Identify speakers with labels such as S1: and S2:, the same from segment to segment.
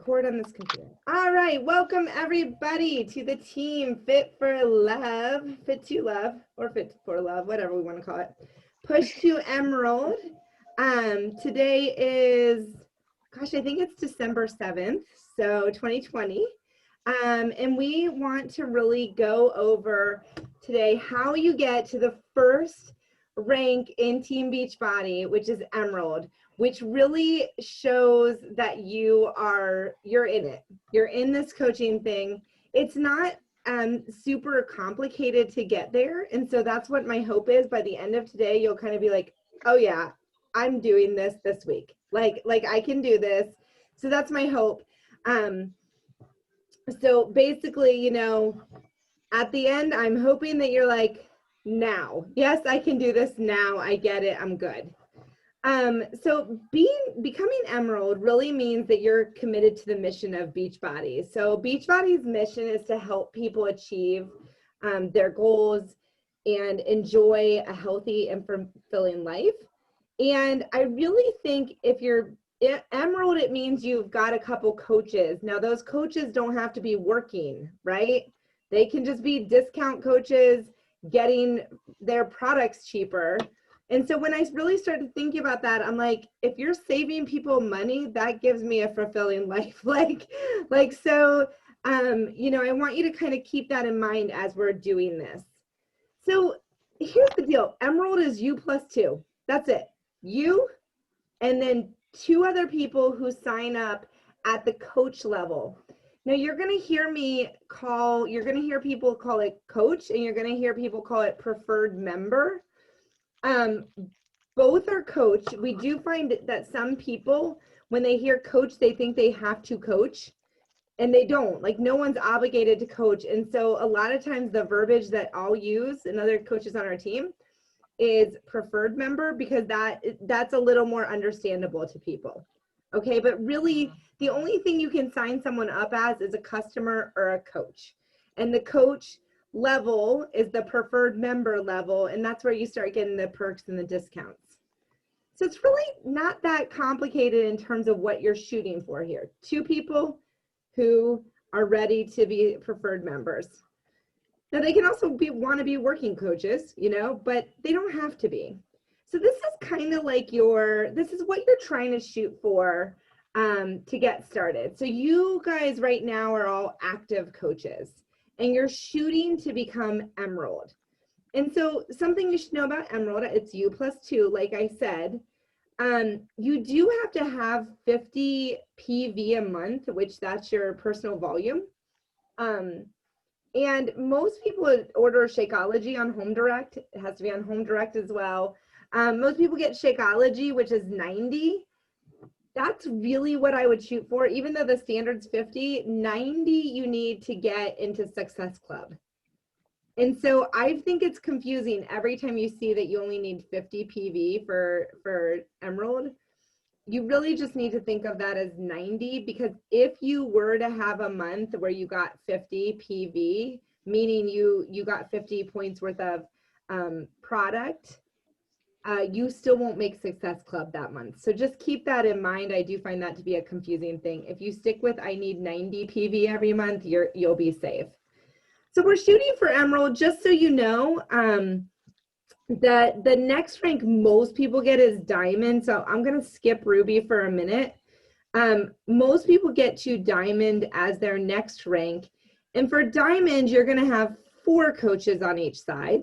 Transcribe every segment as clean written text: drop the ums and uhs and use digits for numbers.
S1: record on this computer. All right, welcome everybody to the team Fit for Love, Fit to Love, or Fit for Love, whatever we want to call it. Push to Emerald. Today is, gosh, I think it's December 7th, so 2020. And we want to really go over today how you get to the first rank in Team Beachbody, which is Emerald, which really shows that you're in it. You're in this coaching thing. It's not super complicated to get there. And so that's what my hope is. By the end of today, you'll kind of be like, oh yeah, I'm doing this week. Like I can do this. So that's my hope. So basically, you know, at the end, I'm hoping that you're like, now, yes, I can do this now. I get it. I'm good. So becoming Emerald really means that you're committed to the mission of Beachbody. So Beachbody's mission is to help people achieve their goals and enjoy a healthy and fulfilling life. And I really think if you're Emerald, it means you've got a couple coaches. Now, those coaches don't have to be working, right? They can just be discount coaches getting their products cheaper. And so when I really started thinking about that, I'm like, if you're saving people money, that gives me a fulfilling life. So, you know, I want you to kind of keep that in mind as we're doing this. So here's the deal. Emerald is you plus two. That's it. You and then two other people who sign up at the coach level. Now you're going to hear people call it coach, and you're going to hear people call it preferred member. Both are coach. We do find that some people, when they hear coach, they think they have to coach, and they don't. Like, no one's obligated to coach. And so a lot of times the verbiage that I'll use and other coaches on our team is preferred member, because that's a little more understandable to people. Okay, but really the only thing you can sign someone up as is a customer or a coach. And the coach level is the preferred member level, and that's where you start getting the perks and the discounts. So it's really not that complicated in terms of what you're shooting for here. Two people who are ready to be preferred members. Now they can also want to be working coaches, you know, but they don't have to be. So this is kind of like this is what you're trying to shoot for to get started. So you guys right now are all active coaches, and you're shooting to become Emerald. And so something you should know about Emerald, it's you plus two, like I said. You do have to have 50 PV a month, which that's your personal volume. And most people order Shakeology on Home Direct. It has to be on Home Direct as well. Most people get Shakeology, which is 90. That's really what I would shoot for. Even though the standard's 50, 90 you need to get into Success Club. And so I think it's confusing every time you see that you only need 50 PV for Emerald. You really just need to think of that as 90, because if you were to have a month where you got 50 PV, meaning you got 50 points worth of product, you still won't make Success Club that month. So just keep that in mind. I do find that to be a confusing thing. If you stick with I need 90 PV every month, you'll be safe. So we're shooting for Emerald. Just so you know, the next rank most people get is Diamond. So I'm going to skip Ruby for a minute. Most people get to Diamond as their next rank. And for Diamond, you're going to have 4 coaches on each side.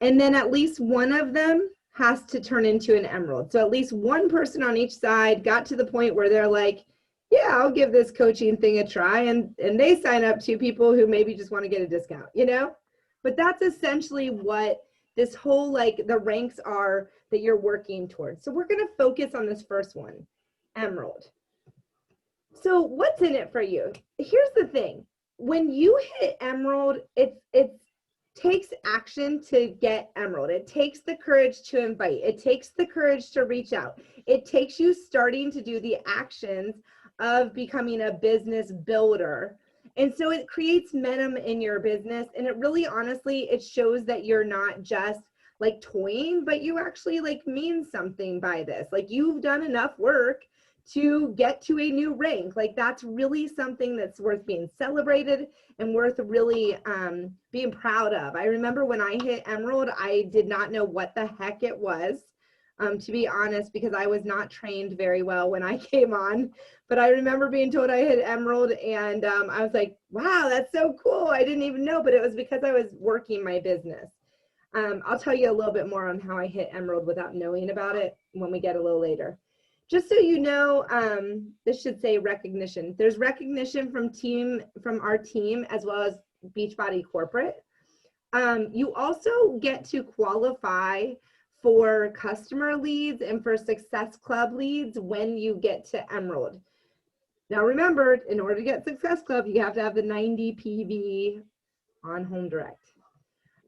S1: And then at least one of them has to turn into an Emerald. So at least one person on each side got to the point where they're like, yeah, I'll give this coaching thing a try. And they sign up to people who maybe just want to get a discount, you know? But that's essentially what this whole, like, the ranks are that you're working towards. So we're going to focus on this first one, Emerald. So what's in it for you? Here's the thing. When you hit Emerald, it takes action to get Emerald. It takes the courage to invite. It takes the courage to reach out. It takes you starting to do the actions of becoming a business builder. And so it creates momentum in your business. And it really, honestly, it shows that you're not just like toying, but you actually like mean something by this. Like, you've done enough work to get to a new rank. Like that's really something that's worth being celebrated and worth really being proud of. I remember when I hit Emerald, I did not know what the heck it was, to be honest, because I was not trained very well when I came on. But I remember being told I hit Emerald, and I was like, wow, that's so cool. I didn't even know, but it was because I was working my business. I'll tell you a little bit more on how I hit Emerald without knowing about it when we get a little later. Just so you know, this should say recognition. There's recognition from our team as well as Beachbody corporate. You also get to qualify for customer leads and for Success Club leads when you get to Emerald. Now remember, in order to get Success Club, you have to have the 90 PV on Home Direct.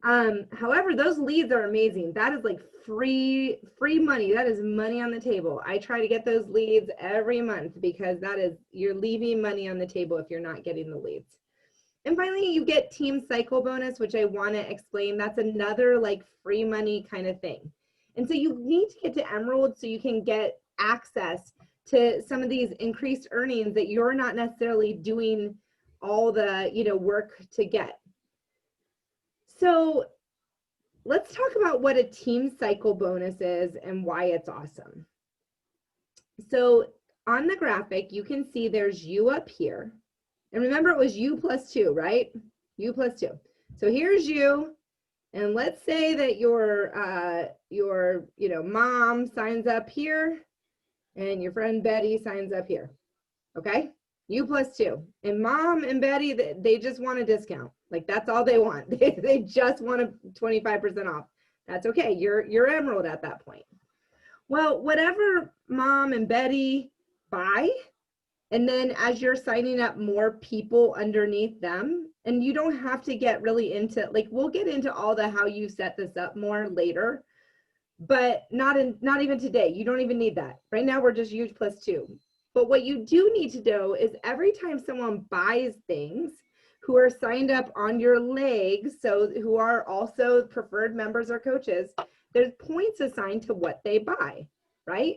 S1: However, those leads are amazing. That is like free money. That is money on the table. I try to get those leads every month because you're leaving money on the table if you're not getting the leads. And finally, you get team cycle bonus, which I want to explain. That's another like free money kind of thing. And so you need to get to Emerald so you can get access to some of these increased earnings that you're not necessarily doing all the, work to get. So let's talk about what a team cycle bonus is and why it's awesome. So on the graphic, you can see there's you up here. And remember, it was you plus 2, right? You plus 2. So here's you. And let's say that your mom signs up here and your friend Betty signs up here. Okay? You plus 2. And mom and Betty, they just want a discount. Like that's all they want. They just want a 25% off. That's okay. You're Emerald at that point. Well, whatever mom and Betty buy, and then as you're signing up more people underneath them, and you don't have to get really into, like, we'll get into all the how you set this up more later, but not even today. You don't even need that. Right now, we're just you plus 2. But what you do need to know is every time someone buys things who are signed up on your legs, so who are also preferred members or coaches, there's points assigned to what they buy, right?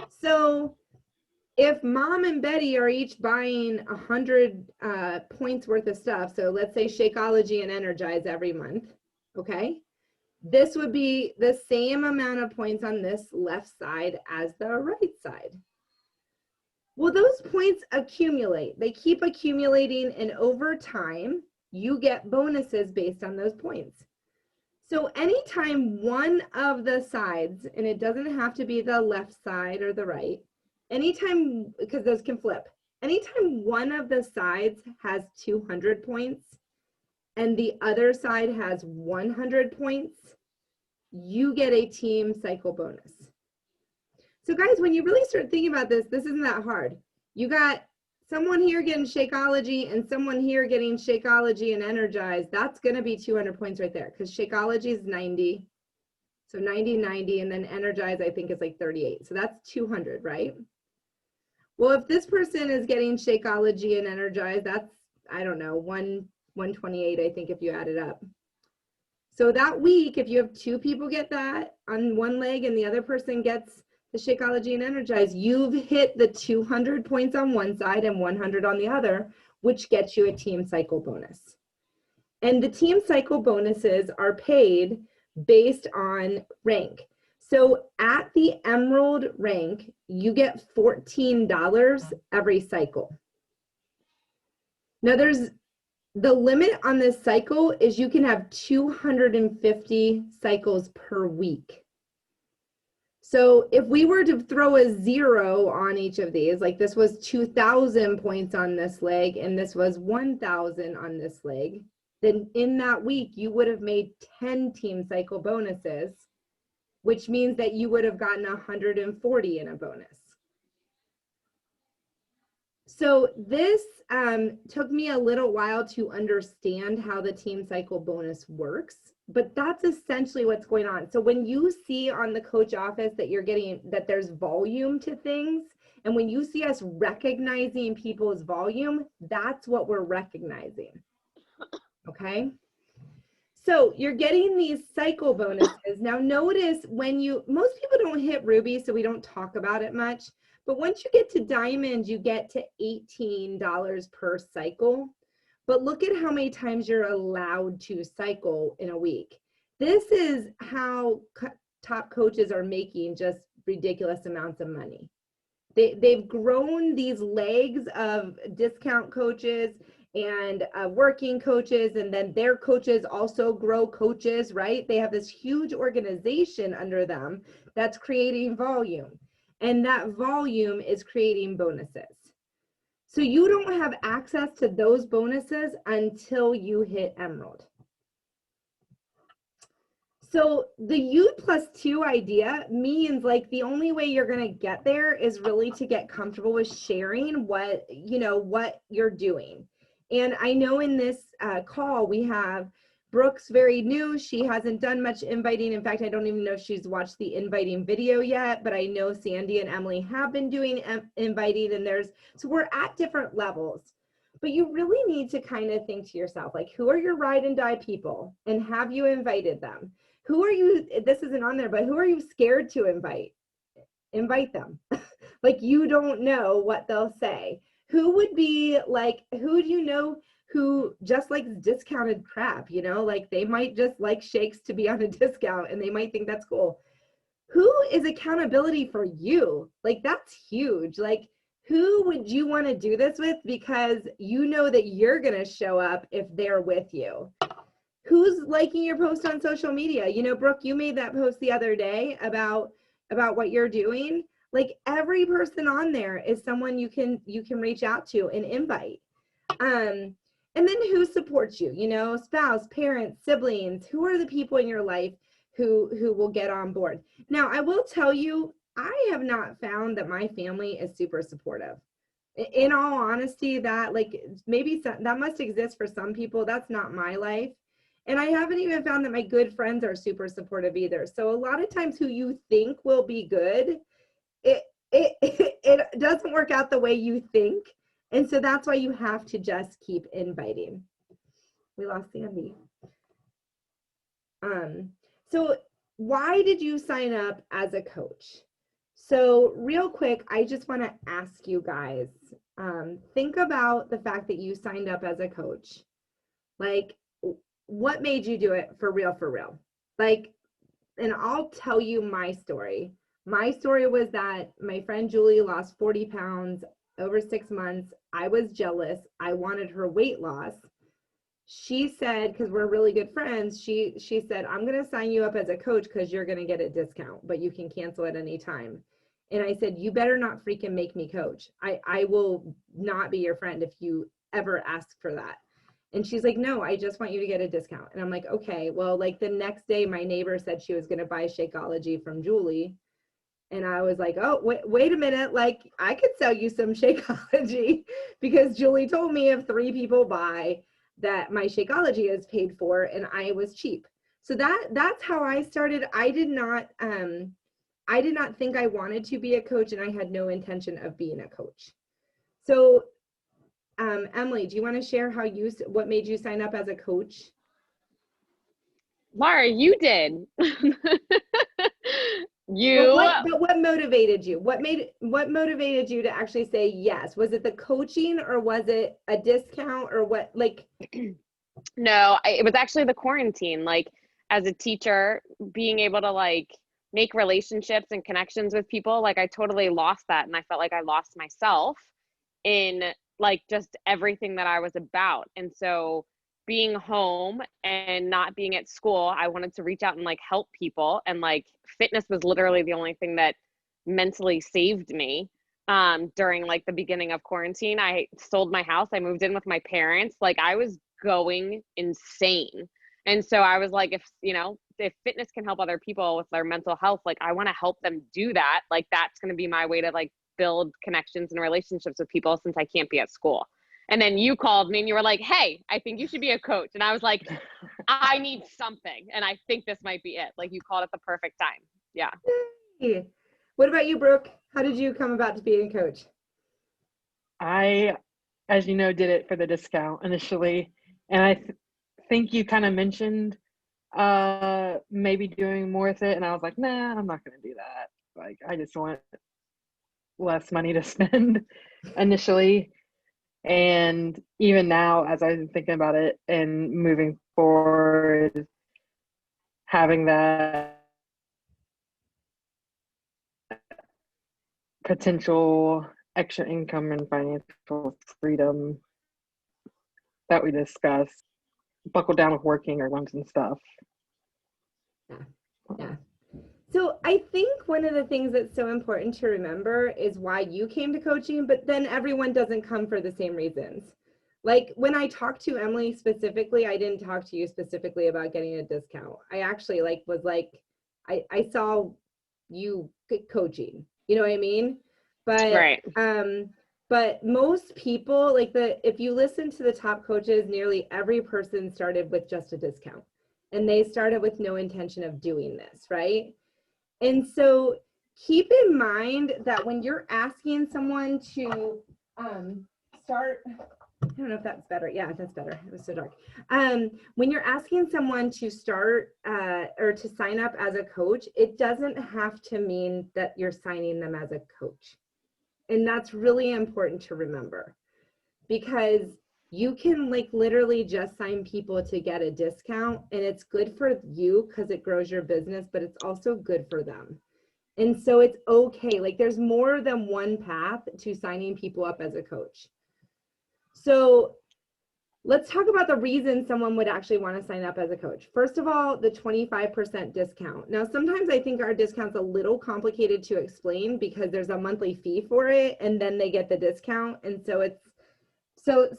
S1: So if mom and Betty are each buying 100 points worth of stuff, so let's say Shakeology and Energize every month, okay? This would be the same amount of points on this left side as the right side. Well, those points accumulate. They keep accumulating, and over time, you get bonuses based on those points. So anytime one of the sides, and it doesn't have to be the left side or the right, anytime, because those can flip, anytime one of the sides has 200 points and the other side has 100 points, you get a team cycle bonus. So guys, when you really start thinking about this, this isn't that hard. You got someone here getting Shakeology and someone here getting Shakeology and Energize. That's going to be 200 points right there because Shakeology is 90. So 90, 90, and then Energize, I think, is like 38. So that's 200, right? Well, if this person is getting Shakeology and Energize, that's, I don't know, 128, I think, if you add it up. So that week, if you have 2 people get that on one leg and the other person gets the Shakeology and Energize, you've hit the 200 points on one side and 100 on the other, which gets you a team cycle bonus. And the team cycle bonuses are paid based on rank. So at the Emerald rank, you get $14 every cycle. Now the limit on this cycle is you can have 250 cycles per week. So if we were to throw a 0 on each of these, like this was 2,000 points on this leg and this was 1,000 on this leg, then in that week you would have made 10 team cycle bonuses, which means that you would have gotten 140 in a bonus. So this took me a little while to understand how the team cycle bonus works, but that's essentially what's going on. So when you see on the coach office that you're getting, that there's volume to things, and when you see us recognizing people's volume, that's what we're recognizing, okay? So you're getting these cycle bonuses. Now notice when most people don't hit Ruby, so we don't talk about it much, But once you get to diamond, you get to $18 per cycle. But look at how many times you're allowed to cycle in a week. This is how top coaches are making just ridiculous amounts of money. They've grown these legs of discount coaches and working coaches, and then their coaches also grow coaches, right? They have this huge organization under them that's creating volume, and that volume is creating bonuses. So you don't have access to those bonuses until you hit Emerald. So the U+2 idea means like the only way you're going to get there is really to get comfortable with sharing what you're doing. And I know in this call we have Brooke's very new. She hasn't done much inviting. In fact, I don't even know if she's watched the inviting video yet, but I know Sandy and Emily have been doing inviting, and so we're at different levels. But you really need to kind of think to yourself, like, who are your ride and die people, and have you invited them? Who are you, this isn't on there, but who are you scared to invite? Invite them. Like, you don't know what they'll say. Who would be like, who do you know who just likes discounted crap, like they might just like shakes to be on a discount and they might think that's cool. Who is accountability for you? Like, that's huge. Like, who would you want to do this with because you know that you're going to show up if they're with you? Who's liking your post on social media? Brooke, you made that post the other day about what you're doing. Like, every person on there is someone you can reach out to and invite. And then who supports you, spouse, parents, siblings, who are the people in your life who will get on board? Now, I will tell you, I have not found that my family is super supportive. In all honesty, that maybe that must exist for some people. That's not my life. And I haven't even found that my good friends are super supportive either. So a lot of times who you think will be good, it doesn't work out the way you think. And so that's why you have to just keep inviting. We lost Sandy. So why did you sign up as a coach? So real quick, I just want to ask you guys, think about the fact that you signed up as a coach. Like, what made you do it for real? Like, and I'll tell you my story. My story was that my friend Julie lost 40 pounds over 6 months. I was jealous. I wanted her weight loss. She said, because we're really good friends, she said, I'm going to sign you up as a coach because you're going to get a discount, but you can cancel at any time. And I said, you better not freaking make me coach. I will not be your friend if you ever ask for that. And she's like, no, I just want you to get a discount. And I'm like, okay. Well, like the next day, my neighbor said she was going to buy Shakeology from Julie. And I was like, oh, wait a minute. Like, I could sell you some Shakeology because Julie told me if 3 people buy that my Shakeology is paid for, and I was cheap. So that's how I started. I did not think I wanted to be a coach, and I had no intention of being a coach. So Emily, do you want to share what made you sign up as a coach?
S2: Laura, you did.
S1: But what motivated you? What motivated you to actually say yes? Was it the coaching, or was it a discount, or what? Like,
S2: no, it was actually the quarantine. Like, as a teacher, being able to like make relationships and connections with people, like I totally lost that, and I felt like I lost myself in like just everything that I was about. And so being home and not being at school, I wanted to reach out and like help people, and like fitness was literally the only thing that mentally saved me during like the beginning of quarantine. I sold my house, I moved in with my parents, like I was going insane. And so I was like, if fitness can help other people with their mental health, like I want to help them do that. Like that's going to be my way to like build connections and relationships with people since I can't be at school. And then you called me and you were like, hey, I think you should be a coach. And I was like, I need something. And I think this might be it. Like, you called at the perfect time. Yeah.
S1: Hey. What about you, Brooke? How did you come about to being a coach?
S3: I, as you know, did it for the discount initially. And I think you kind of mentioned maybe doing more with it. And I was like, nah, I'm not going to do that. Like, I just want less money to spend initially. And even now, as I'm thinking about it and moving forward, having that potential extra income and financial freedom that we discussed, buckle down with working or loans and stuff.
S1: Yeah. So I think one of the things that's so important to remember is why you came to coaching, but then everyone doesn't come for the same reasons. Like when I talked to Emily specifically, I didn't talk to you specifically about getting a discount. I actually I saw you coaching, you know what I mean?
S2: Right.
S1: But most people, like if you listen to the top coaches, nearly every person started with just a discount, and they started with no intention of doing this, right? And so keep in mind that when you're asking someone to start, I don't know if that's better. Yeah, that's better. It was so dark. When you're asking someone to start or to sign up as a coach, it doesn't have to mean that you're signing them as a coach. And that's really important to remember, because you can like literally just sign people to get a discount, and it's good for you because it grows your business, but it's also good for them. And so it's okay. Like there's more than one path to signing people up as a coach. So let's talk about the reason someone would actually want to sign up as a coach. First of all, the 25% discount. Now, sometimes I think our discount's a little complicated to explain because there's a monthly fee for it, and then they get the discount. And so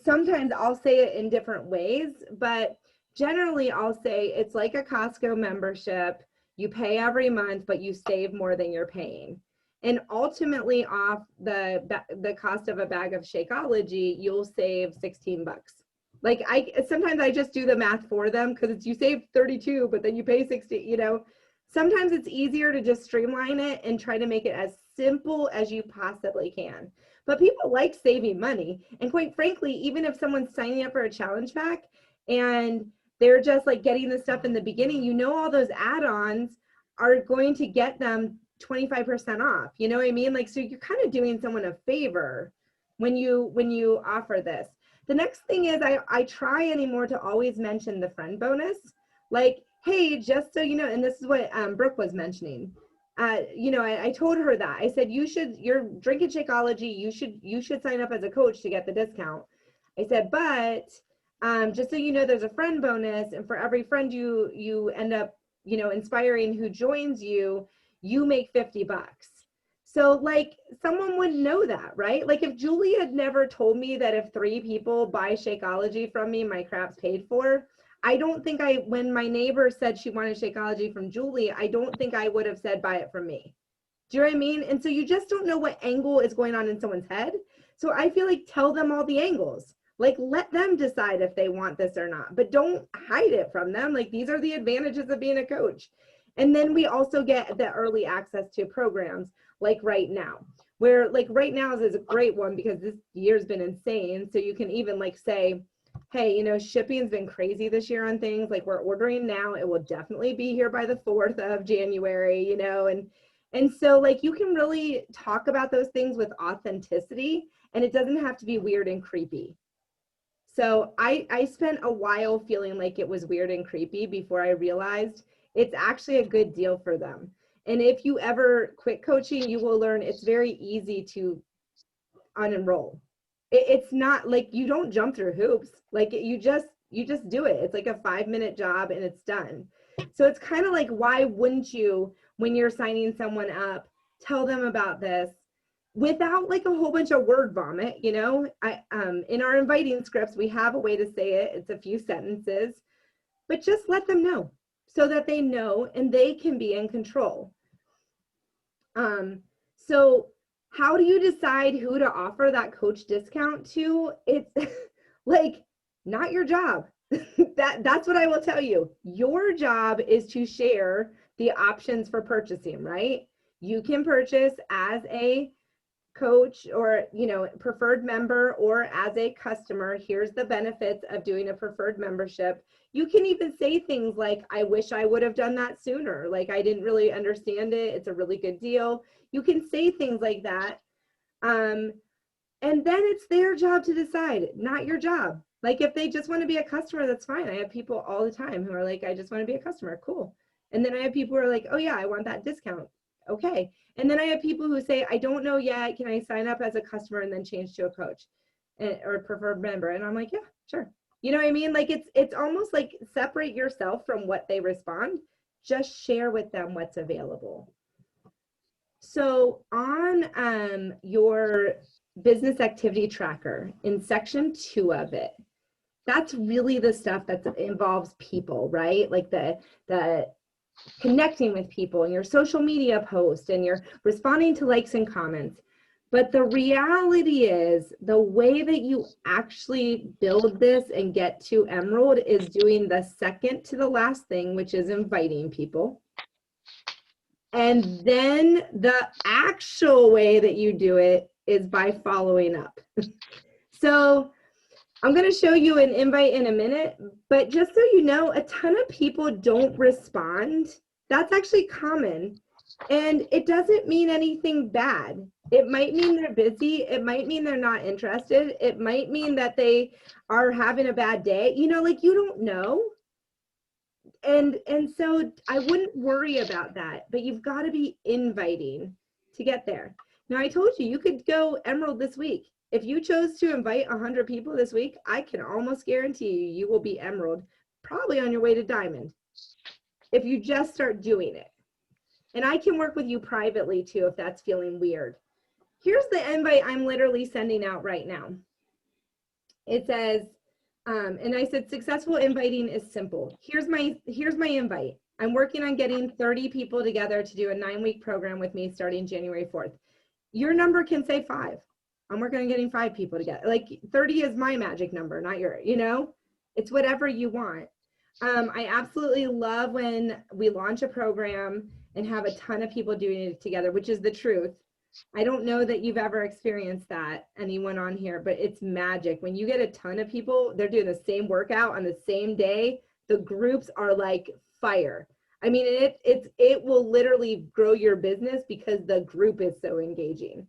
S1: sometimes I'll say it in different ways, but generally I'll say it's like a Costco membership. You pay every month, but you save more than you're paying. And ultimately off the cost of a bag of Shakeology, you'll save 16 bucks. Like sometimes I just do the math for them because you save 32, but then you pay 60, you know. Sometimes it's easier to just streamline it and try to make it as simple as you possibly can. But people like saving money. And quite frankly, even if someone's signing up for a challenge pack and they're just like getting the stuff in the beginning, you know, all those add-ons are going to get them 25% off. You know what I mean? Like, so you're kind of doing someone a favor when you offer this. The next thing is I try anymore to always mention the friend bonus. Like, hey, just so you know, and this is what Brooke was mentioning. You know, I told her that. I said, you're drinking Shakeology, you should sign up as a coach to get the discount. I said, but just so you know, there's a friend bonus, and for every friend you end up, you know, inspiring who joins you, you make 50 bucks. So like someone would know that, right? Like if Julie had never told me that if 3 people buy Shakeology from me, my crap's paid for, I don't think when my neighbor said she wanted Shakeology from Julie, I don't think I would have said buy it from me. Do you know what I mean? And so you just don't know what angle is going on in someone's head. So I feel like tell them all the angles. Like let them decide if they want this or not, but don't hide it from them. Like these are the advantages of being a coach. And then we also get the early access to programs like Right Now, where like Right Now is a great one because this year's been insane. So you can even like say, hey, you know, shipping's been crazy this year on things. Like we're ordering now, it will definitely be here by the 4th of January, you know, and so like you can really talk about those things with authenticity, and it doesn't have to be weird and creepy. So I spent a while feeling like it was weird and creepy before I realized it's actually a good deal for them. And if you ever quit coaching, you will learn it's very easy to unenroll. It's not like you don't jump through hoops. Like you just do it. It's like a 5-minute job and it's done. So it's kind of like, why wouldn't you, when you're signing someone up, tell them about this without like a whole bunch of word vomit, you know? In our inviting scripts, we have a way to say it. It's a few sentences, but just let them know so that they know and they can be in control. So how do you decide who to offer that coach discount to? It's like not your job. That's what I will tell you. Your job is to share the options for purchasing, right? You can purchase as a coach or, you know, preferred member or as a customer. Here's the benefits of doing a preferred membership. You can even say things like, I wish I would have done that sooner. Like I didn't really understand it. It's a really good deal. You can say things like that. And then it's their job to decide, not your job. Like if they just want to be a customer, that's fine. I have people all the time who are like, I just want to be a customer. Cool. And then I have people who are like, oh yeah, I want that discount. Okay. And then I have people who say, I don't know yet. Can I sign up as a customer and then change to a coach or preferred member? And I'm like, yeah, sure. You know what I mean? Like it's almost like separate yourself from what they respond. Just share with them what's available. So on your business activity tracker in section 2 of it, that's really the stuff that involves people, right? Like the connecting with people and your social media posts and you're responding to likes and comments. But the reality is the way that you actually build this and get to Emerald is doing the second to the last thing, which is inviting people. And then the actual way that you do it is by following up. So I'm going to show you an invite in a minute, but just so you know, a ton of people don't respond. That's actually common. And it doesn't mean anything bad. It might mean they're busy. It might mean they're not interested. It might mean that they are having a bad day. You know, like you don't know. And so I wouldn't worry about that, but you've got to be inviting to get there. Now I told you, you could go Emerald this week. If you chose to invite 100 people this week, I can almost guarantee you, you will be Emerald, probably on your way to Diamond, if you just start doing it. And I can work with you privately too, if that's feeling weird. Here's the invite I'm literally sending out right now. It says, and I said, successful inviting is simple. Here's my invite. I'm working on getting 30 people together to do a 9-week program with me starting January 4th. Your number can say 5. I'm working on getting 5 people together. Like 30 is my magic number, not your, you know, it's whatever you want. I absolutely love when we launch a program and have a ton of people doing it together, which is the truth. I don't know that you've ever experienced that, anyone on here, but it's magic. When you get a ton of people, they're doing the same workout on the same day, the groups are like fire. I mean, it will literally grow your business because the group is so engaging.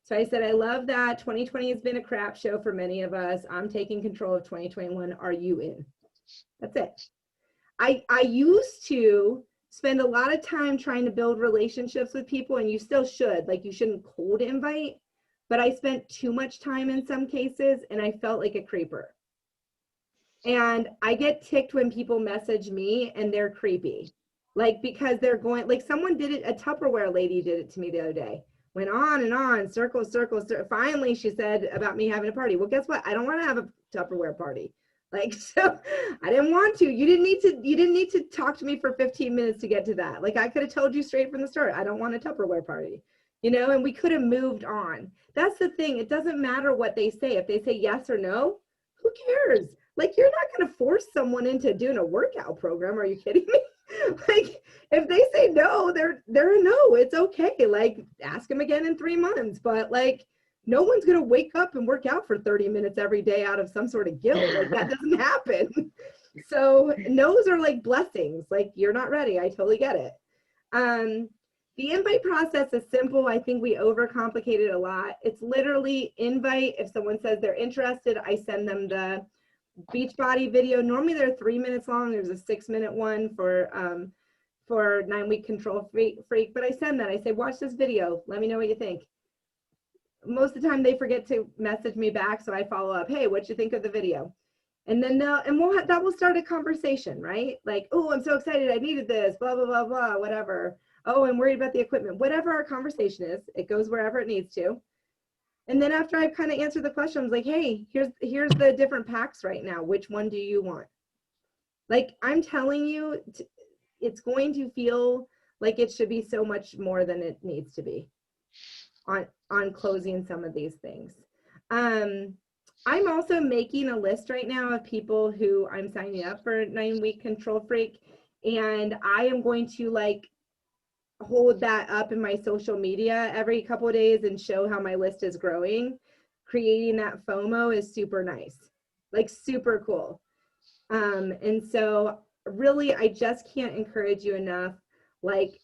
S1: So I said, I love that. 2020 has been a crap show for many of us. I'm taking control of 2021. Are you in? That's it. I used to spend a lot of time trying to build relationships with people, and you still should, like you shouldn't cold invite, but I spent too much time in some cases and I felt like a creeper. And I get ticked when people message me and they're creepy, like because they're going, like someone did it, a Tupperware lady did it to me the other day, went on and on, circles, finally she said about me having a party. Well, guess what? I don't want to have a Tupperware party. Like, so I didn't want to. You didn't need to talk to me for 15 minutes to get to that. Like, I could have told you straight from the start, I don't want a Tupperware party, you know, and we could have moved on. That's the thing. It doesn't matter what they say. If they say yes or no, who cares? Like, you're not going to force someone into doing a workout program. Are you kidding me? Like, if they say no, they're a no. It's okay. Like, ask them again in 3 months. But like, no one's going to wake up and work out for 30 minutes every day out of some sort of guilt. Like, that doesn't happen. So no's are like blessings. Like, you're not ready. I totally get it. The invite process is simple. I think we overcomplicate it a lot. It's literally invite. If someone says they're interested, I send them the Beachbody video. Normally they're 3 minutes long. There's a 6-minute one for 9-week control freak, but I send that. I say, watch this video. Let me know what you think. Most of the time they forget to message me back, so I follow up. Hey, what'd you think of the video? And then that will start a conversation, right? Like, oh, I'm so excited. I needed this, blah, blah, blah, blah, whatever. Oh, I'm worried about the equipment. Whatever our conversation is, it goes wherever it needs to. And then after I've kind of answered the questions, like, hey, here's the different packs right now. Which one do you want? Like, I'm telling you, it's going to feel like it should be so much more than it needs to be on closing some of these things. I'm also making a list right now of people who I'm signing up for 9-week control freak. And I am going to like hold that up in my social media every couple of days and show how my list is growing. Creating that FOMO is super nice, like super cool. And so really, I just can't encourage you enough. Like,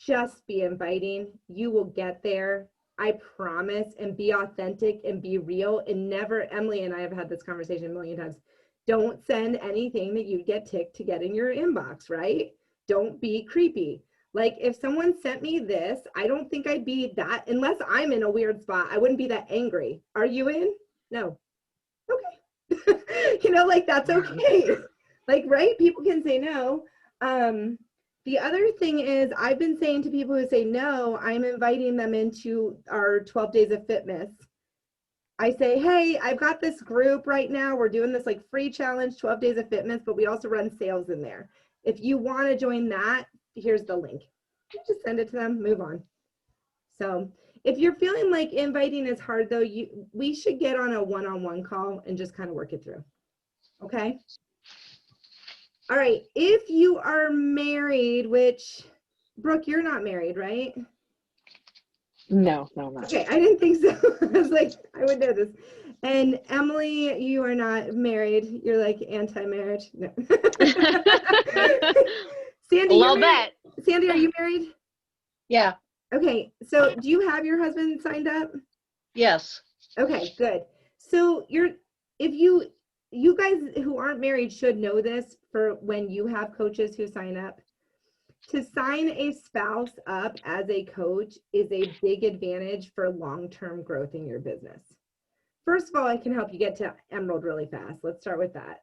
S1: just be inviting. You will get there. I promise, and be authentic and be real, and never, Emily and I have had this conversation a million times. Don't send anything that you'd get ticked to get in your inbox, right? Don't be creepy. Like if someone sent me this, I don't think I'd be that, unless I'm in a weird spot, I wouldn't be that angry. Are you in? No. Okay. You know, like that's okay. Like, right? People can say no. The other thing is I've been saying to people who say no, I'm inviting them into our 12 days of fitness. I say, hey, I've got this group right now. We're doing this like free challenge, 12 days of fitness, but we also run sales in there. If you want to join that, here's the link. You just send it to them, move on. So if you're feeling like inviting is hard though, we should get on a one-on-one call and just kind of work it through. Okay. All right. If you are married, which Brooke, you're not married, right?
S3: No, I'm not.
S1: Okay, I didn't think so. I was like, I would know this. And Emily, you are not married. You're like anti-marriage. No. Sandy,
S2: A little
S1: you're married?
S2: bit.
S1: Sandy, are you married?
S4: Yeah.
S1: Okay, so do you have your husband signed up?
S4: Yes.
S1: Okay, good. So you guys who aren't married should know this for when you have coaches who sign up. To sign a spouse up as a coach is a big advantage for long-term growth in your business. First of all, it can help you get to Emerald really fast. Let's start with that.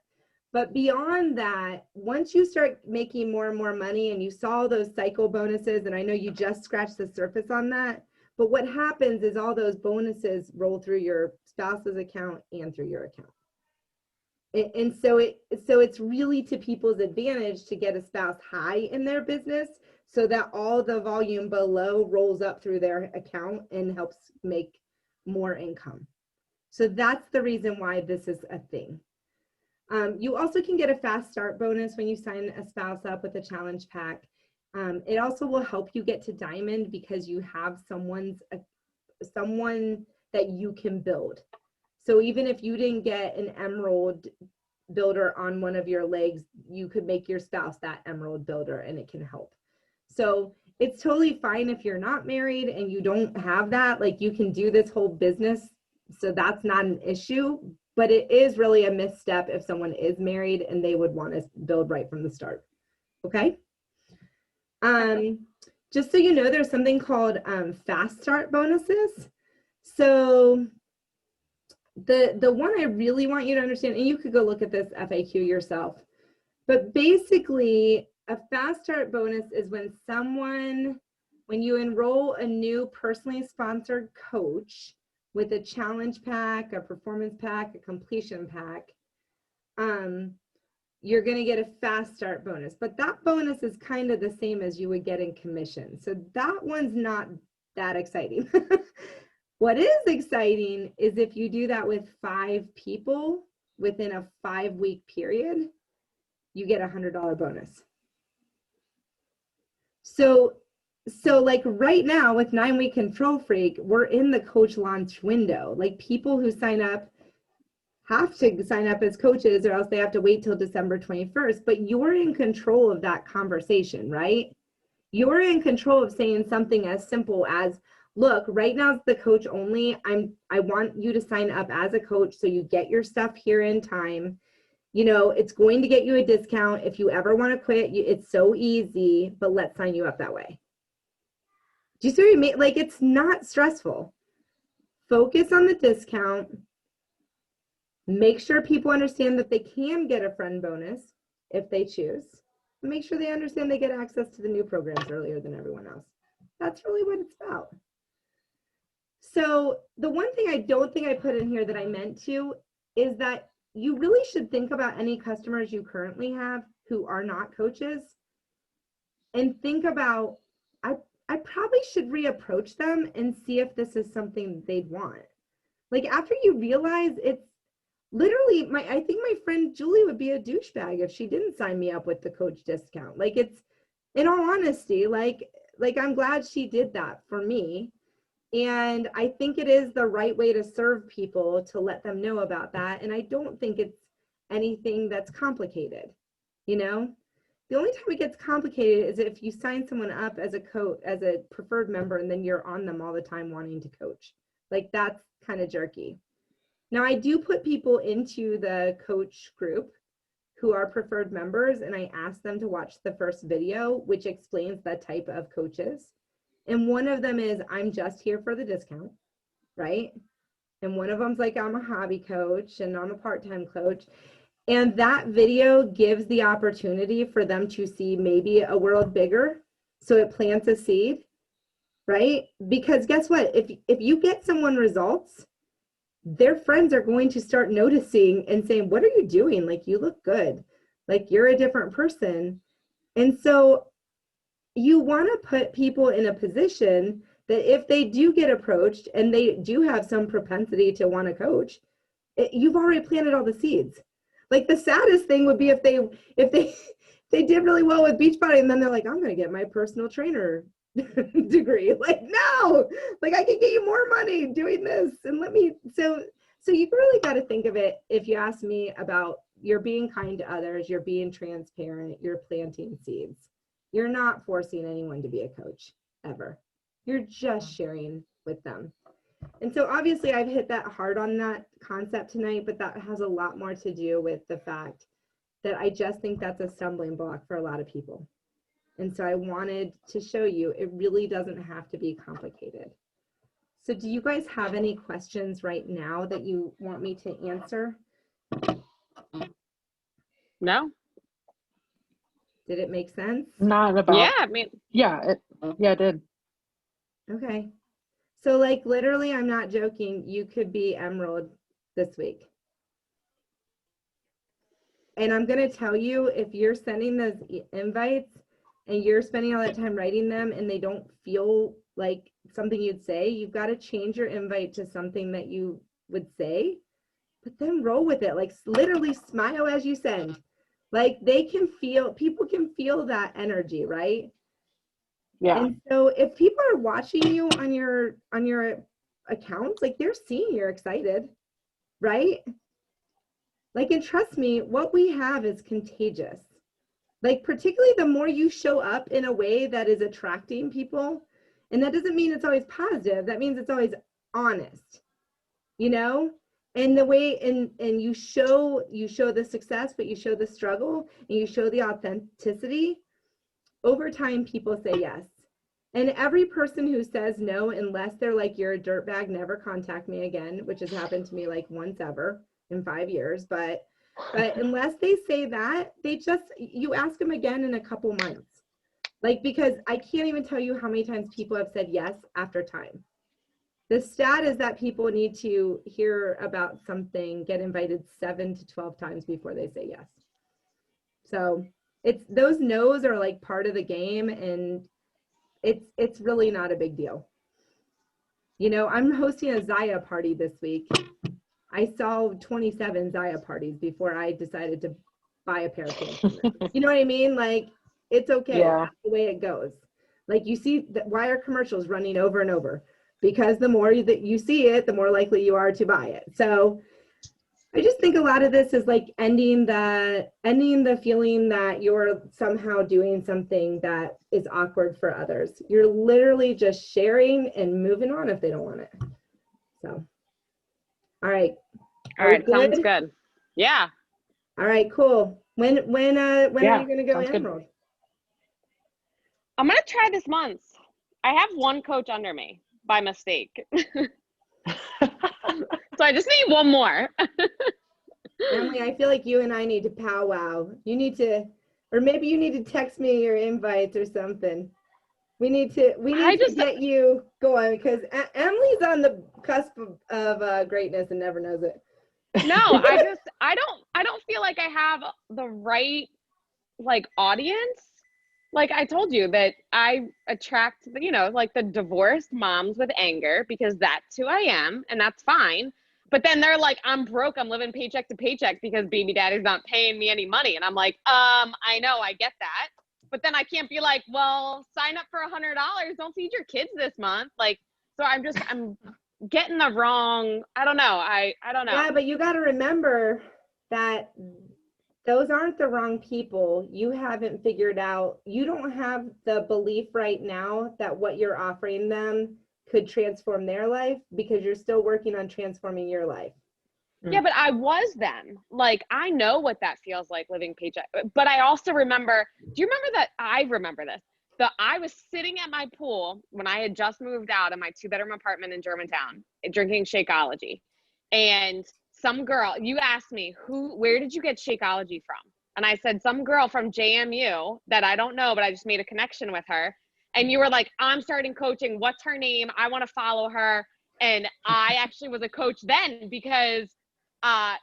S1: But beyond that, once you start making more and more money and you saw those cycle bonuses, and I know you just scratched the surface on that, but what happens is all those bonuses roll through your spouse's account and through your account. And so it's really to people's advantage to get a spouse high in their business so that all the volume below rolls up through their account and helps make more income. So that's the reason why this is a thing. You also can get a fast start bonus when you sign a spouse up with a challenge pack. It also will help you get to diamond because you have someone that you can build. So even if you didn't get an emerald builder on one of your legs, you could make your spouse that emerald builder and it can help. So it's totally fine if you're not married and you don't have that, like you can do this whole business. So that's not an issue, but it is really a misstep if someone is married and they would want to build right from the start. Okay. Just so you know, there's something called fast start bonuses. So the one I really want you to understand, and you could go look at this FAQ yourself, but basically a fast start bonus is when you enroll a new personally sponsored coach with a challenge pack, a performance pack, a completion pack, you're going to get a fast start bonus, but that bonus is kind of the same as you would get in commission. So that one's not that exciting. What is exciting is if you do that with 5 people within a 5-week period, you get a $100 bonus. So like right now with 9-week Control Freak, we're in the coach launch window. Like people who sign up have to sign up as coaches or else they have to wait till December 21st, but you're in control of that conversation, right? You're in control of saying something as simple as, look, right now it's the coach only. I want you to sign up as a coach so you get your stuff here in time. You know, it's going to get you a discount. If you ever want to quit, it's so easy, but let's sign you up that way. Do you see what I mean? Like, it's not stressful. Focus on the discount. Make sure people understand that they can get a friend bonus if they choose. Make sure they understand they get access to the new programs earlier than everyone else. That's really what it's about. So the one thing I don't think I put in here that I meant to is that you really should think about any customers you currently have who are not coaches and think about, I probably should reapproach them and see if this is something they'd want. Like after you realize it's literally, I think my friend Julie would be a douchebag if she didn't sign me up with the coach discount. Like it's, in all honesty, like I'm glad she did that for me. And I think it is the right way to serve people to let them know about that. And I don't think it's anything that's complicated, you know? The only time it gets complicated is if you sign someone up as a coach, as a preferred member, and then you're on them all the time wanting to coach. Like that's kind of jerky. Now I do put people into the coach group who are preferred members, and I ask them to watch the first video, which explains the type of coaches. And one of them is, I'm just here for the discount, right? And one of them's like, I'm a hobby coach and I'm a part-time coach. And that video gives the opportunity for them to see maybe a world bigger. So it plants a seed, right? Because guess what? If you get someone results, their friends are going to start noticing and saying, what are you doing? Like, you look good. Like, you're a different person. And so you want to put people in a position that if they do get approached and they do have some propensity to want to coach, you've already planted all the seeds. Like, the saddest thing would be if they did really well with Beachbody and then they're like, I'm going to get my personal trainer degree. Like, no, like I can get you more money doing this. And so you really got to think of it, if you ask me, about you're being kind to others, you're being transparent, you're planting seeds. You're not forcing anyone to be a coach ever. You're just sharing with them. And so obviously I've hit that hard on that concept tonight, but that has a lot more to do with the fact that I just think that's a stumbling block for a lot of people. And so I wanted to show you it really doesn't have to be complicated. So do you guys have any questions right now that you want me to answer?
S2: No.
S1: Did it make sense?
S3: Not about.
S2: Yeah, I mean,
S3: Yeah, it did.
S1: Okay. So like literally, I'm not joking, you could be Emerald this week. And I'm going to tell you, if you're sending those invites and you're spending all that time writing them and they don't feel like something you'd say, you've got to change your invite to something that you would say, but then roll with it. Like, literally smile as you send. Like, people can feel that energy, right?
S3: Yeah.
S1: And so if people are watching you on your accounts, like, they're seeing you're excited, right? Like, and trust me, what we have is contagious. Like, particularly the more you show up in a way that is attracting people, and that doesn't mean it's always positive, that means it's always honest, you know? And the way, and you show the success, but you show the struggle, and you show the authenticity. Over time, people say yes. And every person who says no, unless they're like, you're a dirtbag, never contact me again, which has happened to me like once ever in 5 years, but unless they say that, you ask them again in a couple months. Like, because I can't even tell you how many times people have said yes after time. The stat is that people need to hear about something, get invited 7 to 12 times before they say yes. So those no's are like part of the game, and it's really not a big deal. You know, I'm hosting a Zaya party this week. I saw 27 Zaya parties before I decided to buy a pair of pants. You know what I mean? Like, it's okay.
S3: Yeah.
S1: That's the way it goes. Like, you see, why are commercials running over and over? Because the more that you see it, the more likely you are to buy it. So I just think a lot of this is like ending the feeling that you're somehow doing something that is awkward for others. You're literally just sharing and moving on if they don't want it. So, all right.
S2: all right, sounds good. Yeah.
S1: All right, cool. When are you going to go Emerald?
S2: I'm going to try this month. I have one coach under me by mistake. So I just need one more.
S1: Emily, I feel like you and I need to powwow. You need to, or maybe you need to text me your invites or something. We need to get you going, because Emily's on the cusp of greatness and never knows it.
S2: No, I don't feel like I have the right like audience. Like I told you that I attract, like the divorced moms with anger, because that's who I am, and that's fine. But then they're like, I'm broke, I'm living paycheck to paycheck because baby daddy's not paying me any money. And I'm like, I know, I get that. But then I can't be like, well, sign up for $100. Don't feed your kids this month. Like, so I'm getting the wrong, I don't know. I don't know.
S1: Yeah, but you got to remember that those aren't the wrong people. You haven't figured out, you don't have the belief right now that what you're offering them could transform their life because you're still working on transforming your life.
S2: Yeah, but I was then. Like, I know what that feels like living paycheck. But I also remember, do you remember that? I remember this. I was sitting at my pool when I had just moved out of my 2-bedroom apartment in Germantown, drinking Shakeology. And some girl, you asked me, where did you get Shakeology from? And I said, some girl from JMU that I don't know, but I just made a connection with her. And you were like, I'm starting coaching. What's her name? I want to follow her. And I actually was a coach then because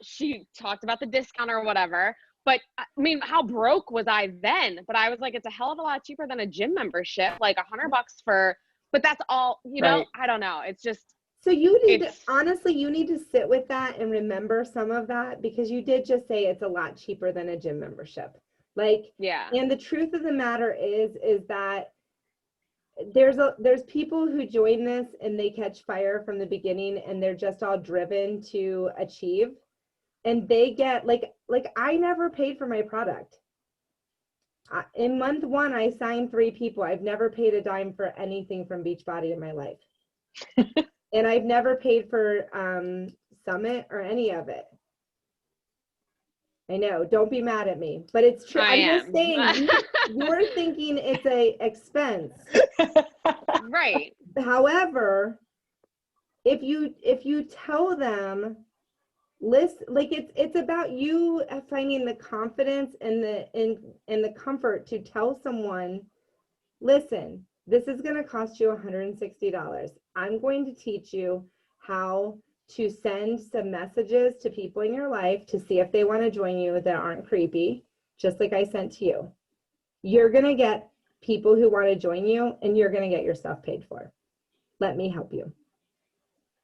S2: she talked about the discount or whatever. But I mean, how broke was I then? But I was like, it's a hell of a lot cheaper than a gym membership, like $100 for, but that's all, you know,
S3: Right.
S2: I don't know. It's just,
S1: So you need to, honestly, you need to sit with that and remember some of that because you did just say it's a lot cheaper than a gym membership. Like,
S2: yeah.
S1: and the truth of the matter is that there's people who join this and they catch fire from the beginning and they're just all driven to achieve. And they get like I never paid for my product. In month 1, I signed 3 people. I've never paid a dime for anything from Beachbody in my life. And I've never paid for Summit or any of it. I know, don't be mad at me, but it's true. I'm just saying, you're thinking it's a expense.
S2: Right.
S1: However, if you tell them, listen, like it's about you finding the confidence and the comfort to tell someone, listen, this is going to cost you $160. I'm going to teach you how to send some messages to people in your life to see if they want to join you that aren't creepy, just like I sent to you. You're going to get people who want to join you and you're going to get your stuff paid for. Let me help you.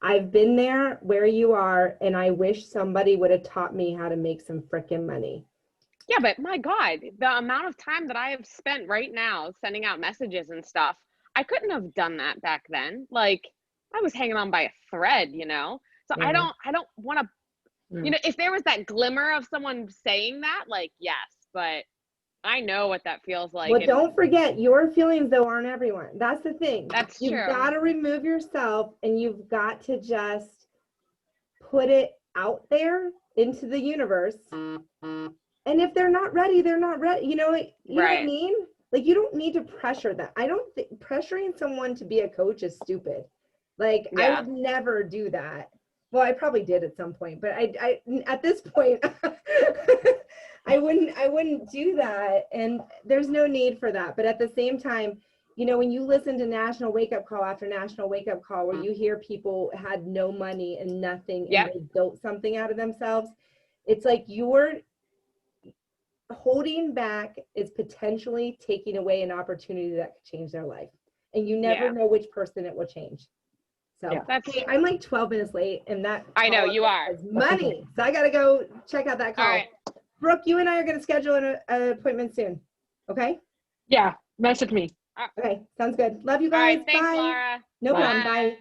S1: I've been there where you are, and I wish somebody would have taught me how to make some freaking money.
S2: Yeah, but my God, the amount of time that I have spent right now sending out messages and stuff, I couldn't have done that back then. Like, I was hanging on by a thread, you know? So I don't want to, you know, if there was that glimmer of someone saying that, like, yes, but I know what that feels like.
S1: Well, don't forget, your feelings, though, aren't everyone. That's the thing.
S2: That's
S1: You've
S2: true.
S1: got to remove yourself, and you've got to just put it out there into the universe. And if they're not ready, they're not ready. You know what I mean? Like, you don't need to pressure them. I don't think pressuring someone to be a coach is stupid. Like, I would never do that. Well, I probably did at some point, but I at this point, I wouldn't do that. And there's no need for that. But at the same time, you know, when you listen to National Wake Up Call after National Wake Up Call, where you hear people had no money and nothing and they built something out of themselves, it's like you're holding back is potentially taking away an opportunity that could change their life. And you never know which person it will change. So hey, I'm like 12 minutes late, and that
S2: I know you are
S1: money. So I got to go check out that call.
S2: All right.
S1: Brooke, you and I are going to schedule an appointment soon. Okay.
S3: Yeah. Message me.
S1: Okay. Sounds good. Love you guys.
S2: All right, thanks,
S1: Bye.
S2: Laura.
S1: No problem. Bye.